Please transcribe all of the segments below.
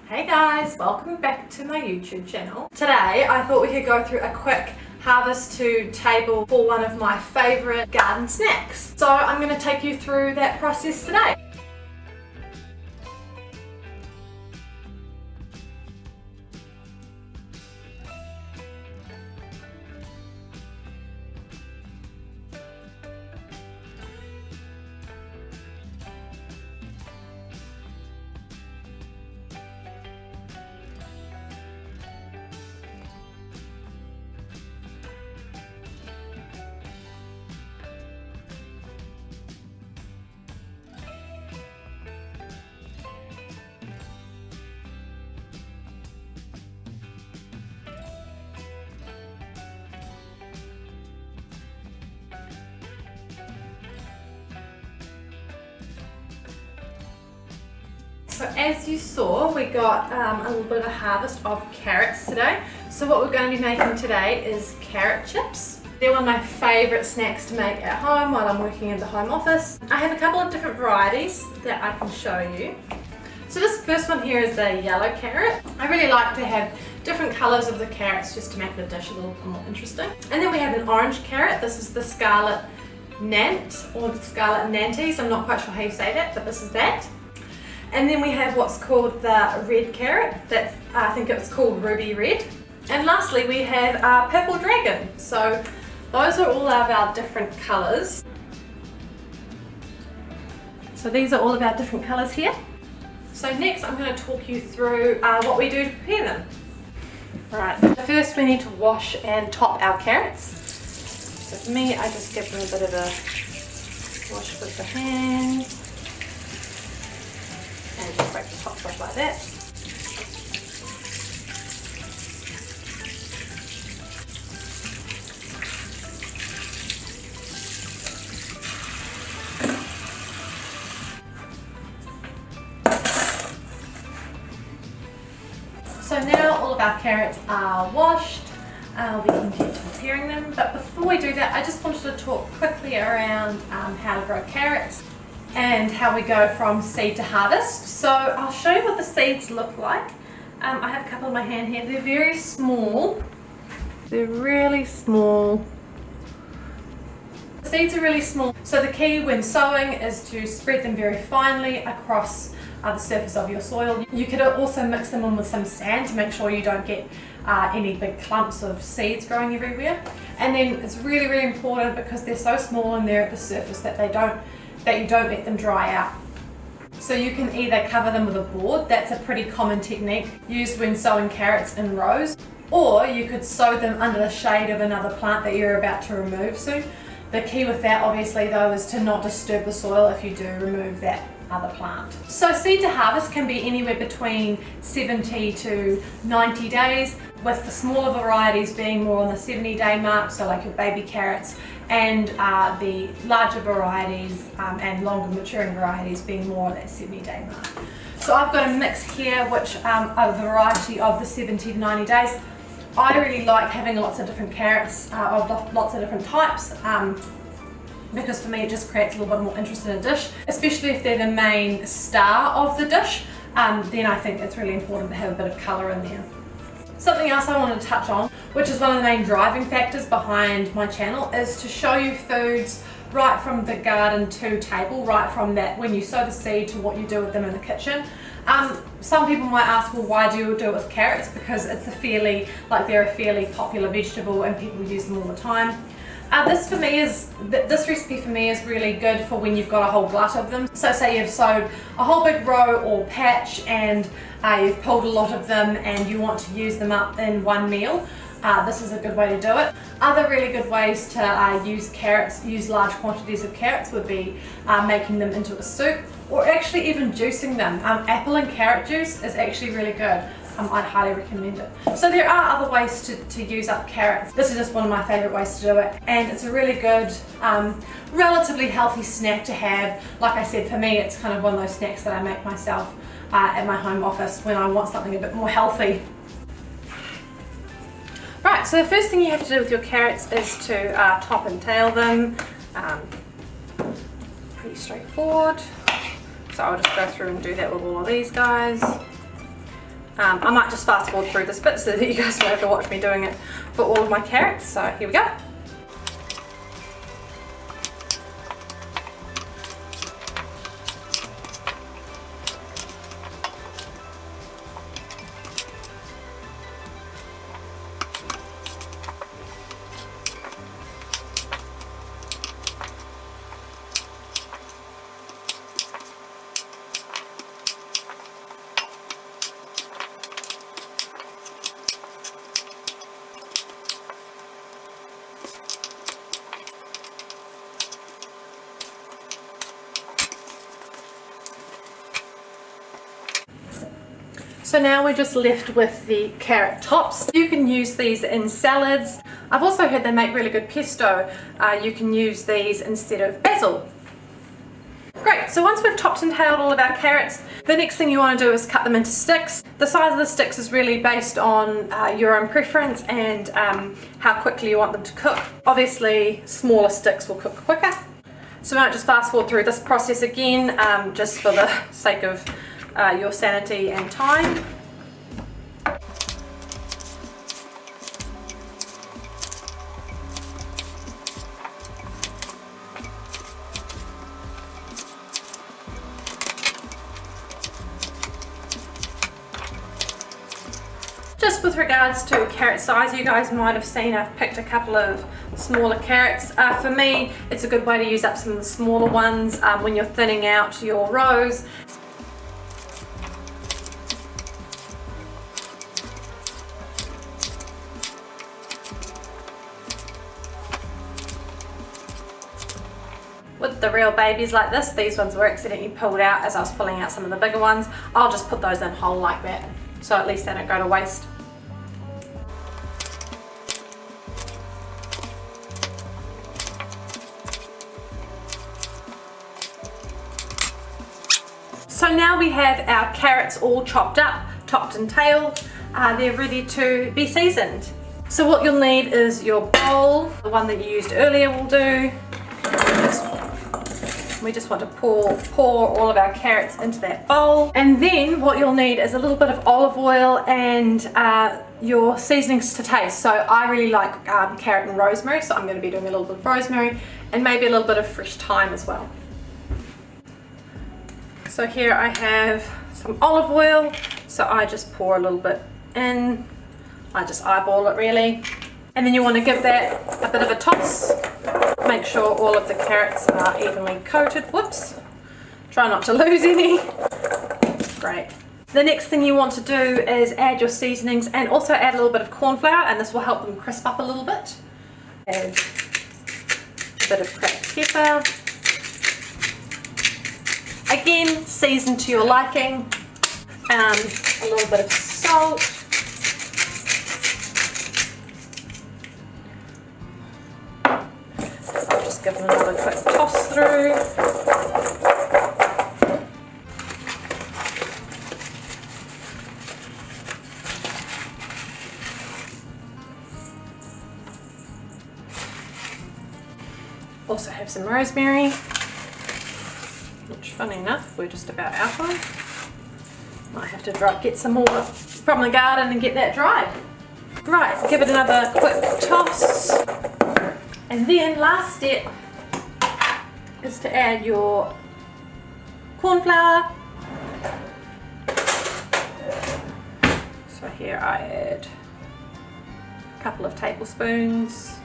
Hey guys, welcome back to my YouTube channel. Today I thought we could go through a quick harvest to table for one of my favourite garden snacks. So I'm going to take you through that process today. So as you saw, we got a little bit of a harvest of carrots today. So what we're going to be making today is carrot chips. They're one of my favourite snacks to make at home while I'm working in the home office. I have a couple of different varieties that I can show you. So this first one here is a yellow carrot. I really like to have different colours of the carrots just to make the dish a little bit more interesting. And then we have an orange carrot. This is the scarlet nant or the scarlet nantes. I'm not quite sure how you say that, but this is that. And then we have what's called the red carrot. That's, I think it's called ruby red. And lastly we have purple dragon. So those are all of our different colours. So these are all of our different colours here. So next I'm going to talk you through what we do to prepare them. Alright, first we need to wash and top our carrots. So for me, I just give them a bit of a wash with the hands. And just break the tops off like that. So now all of our carrots are washed, we can get to preparing them. But before we do that, I just wanted to talk quickly around how to grow carrots and how we go from seed to harvest. So I'll show you what the seeds look like. I have a couple in my hand here. They're very small. They're really small. The seeds are really small. So the key when sowing is to spread them very finely across the surface of your soil. You could also mix them in with some sand to make sure you don't get any big clumps of seeds growing everywhere. And then it's really, really important because they're so small and they're at the surface that you don't let them dry out. So you can either cover them with a board. That's a pretty common technique used when sowing carrots in rows, or you could sow them under the shade of another plant that you're about to remove soon. The key with that obviously though is to not disturb the soil if you do remove that other plant. So seed to harvest can be anywhere between 70 to 90 days, with the smaller varieties being more on the 70-day mark, so like your baby carrots, and the larger varieties and longer maturing varieties being more at that 70-day mark. So I've got a mix here which a variety of the 70 to 90 days. I really like having lots of different carrots of lots of different types because for me it just creates a little bit more interest in a dish, especially if they're the main star of the dish. Then I think it's really important to have a bit of colour in there. Something else I wanted to touch on, which is one of the main driving factors behind my channel, is to show you foods right from the garden to table, right from that when you sow the seed to what you do with them in the kitchen. Some people might ask, well, why do you do it with carrots? Because it's they're a fairly popular vegetable and people use them all the time. This recipe for me is really good for when you've got a whole glut of them. So say you've sowed a whole big row or patch and you've pulled a lot of them and you want to use them up in one meal. This is a good way to do it. Other really good ways to use large quantities of carrots would be making them into a soup, or actually even juicing them. Apple and carrot juice is actually really good. I'd highly recommend it. So there are other ways to use up carrots. This is just one of my favourite ways to do it, and it's a really good, relatively healthy snack to have. Like I said, for me it's kind of one of those snacks that I make myself at my home office when I want something a bit more healthy. Right, so the first thing you have to do with your carrots is to top and tail them. Pretty straightforward. So I'll just go through and do that with all of these guys. I might just fast forward through this bit so that you guys don't have to watch me doing it for all of my carrots. So here we go. So now we're just left with the carrot tops. You can use these in salads. I've also heard they make really good pesto. You can use these instead of basil. Great, so once we've topped and tailed all of our carrots, the next thing you want to do is cut them into sticks. The size of the sticks is really based on your own preference and how quickly you want them to cook. Obviously, smaller sticks will cook quicker. So we might just fast forward through this process again, just for the sake of your sanity and time. Just with regards to carrot size, you guys might have seen I've picked a couple of smaller carrots. For me, it's a good way to use up some of the smaller ones when you're thinning out your rows. With the real babies like this, these ones were accidentally pulled out as I was pulling out some of the bigger ones. I'll just put those in whole like that, so at least they don't go to waste. So now we have our carrots all chopped up, topped and tailed. They're ready to be seasoned. So what you'll need is your bowl, the one that you used earlier will do. We just want to pour all of our carrots into that bowl. And then what you'll need is a little bit of olive oil and your seasonings to taste. So I really like carrot and rosemary, so I'm going to be doing a little bit of rosemary and maybe a little bit of fresh thyme as well. So here I have some olive oil, so I just pour a little bit in. I just eyeball it really. And then you want to give that a bit of a toss. Make sure all of the carrots are evenly coated. Whoops. Try not to lose any. Great. The next thing you want to do is add your seasonings and also add a little bit of corn flour, and this will help them crisp up a little bit. Add a bit of cracked pepper. Again, season to your liking. A little bit of salt. Just give them another quick toss through. Also have some rosemary, which funny enough we're just about out of. Might have to get some more from the garden and get that dried. Right, give it another quick toss. And then last step is to add your corn flour. So here I add a couple of tablespoons.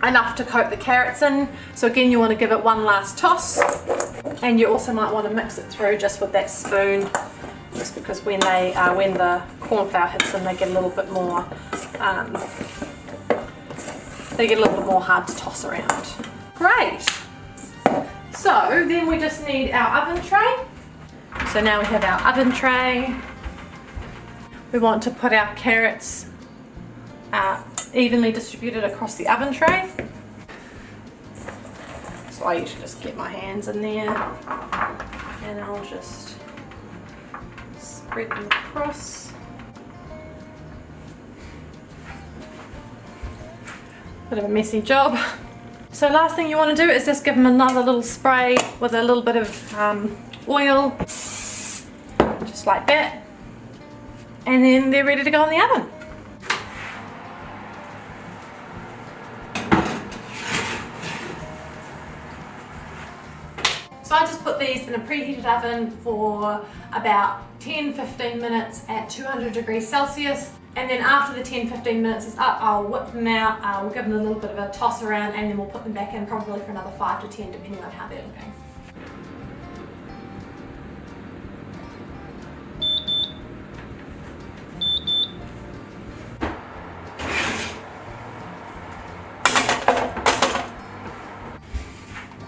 Enough to coat the carrots in. So again, you want to give it one last toss, and you also might want to mix it through just with that spoon, just because when the corn flour hits them, they get a little bit more hard to toss around. Great. So then we just need our oven tray. So now we have our oven tray. We want to put our carrots evenly distributed across the oven tray. So I usually just get my hands in there and I'll just spread them across. Bit of a messy job. So last thing you want to do is just give them another little spray with a little bit of oil. just like that. And then they're ready to go in the oven. So I just put these in a preheated oven for about 10-15 minutes at 200 degrees Celsius. And then after the 10-15 minutes is up, I'll whip them out, we'll give them a little bit of a toss around, and then we'll put them back in probably for another 5 to 10 depending on how they're looking.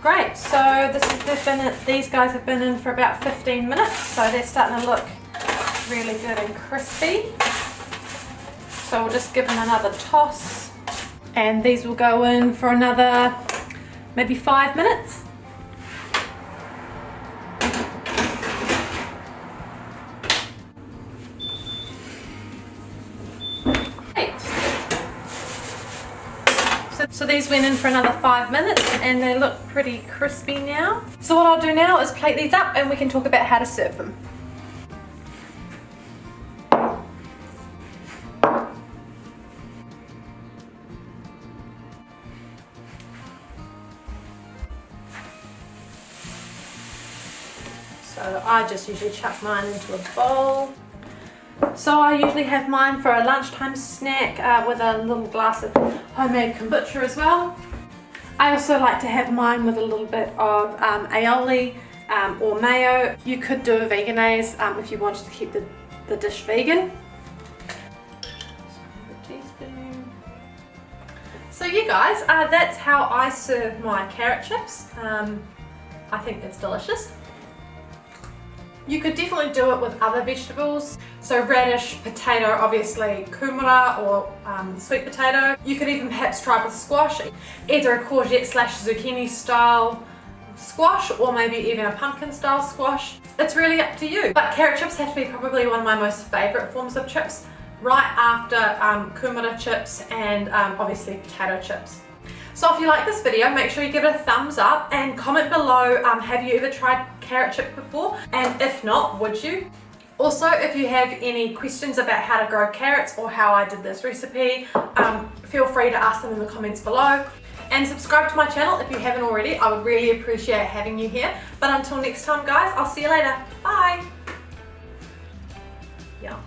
Great, so these guys have been in for about 15 minutes, so they're starting to look really good and crispy. So we'll just give them another toss, and these will go in for another maybe 5 minutes. So these went in for another 5 minutes and they look pretty crispy now. So what I'll do now is plate these up and we can talk about how to serve them. So I just usually chuck mine into a bowl. So I usually have mine for a lunchtime snack with a little glass of homemade kombucha as well. I also like to have mine with a little bit of aioli or mayo. You could do a veganese if you wanted to keep the dish vegan. So you guys, that's how I serve my carrot chips. I think it's delicious. You could definitely do it with other vegetables. So radish, potato, obviously kumara or sweet potato. You could even perhaps try it with squash, either a courgette / zucchini style squash or maybe even a pumpkin style squash. It's really up to you. But carrot chips have to be probably one of my most favourite forms of chips, right after kumara chips and obviously potato chips. So if you like this video, make sure you give it a thumbs up and comment below, have you ever tried carrot chips before? And if not, would you? Also, if you have any questions about how to grow carrots or how I did this recipe, feel free to ask them in the comments below. And subscribe to my channel if you haven't already. I would really appreciate having you here. But until next time guys, I'll see you later. Bye! Yeah.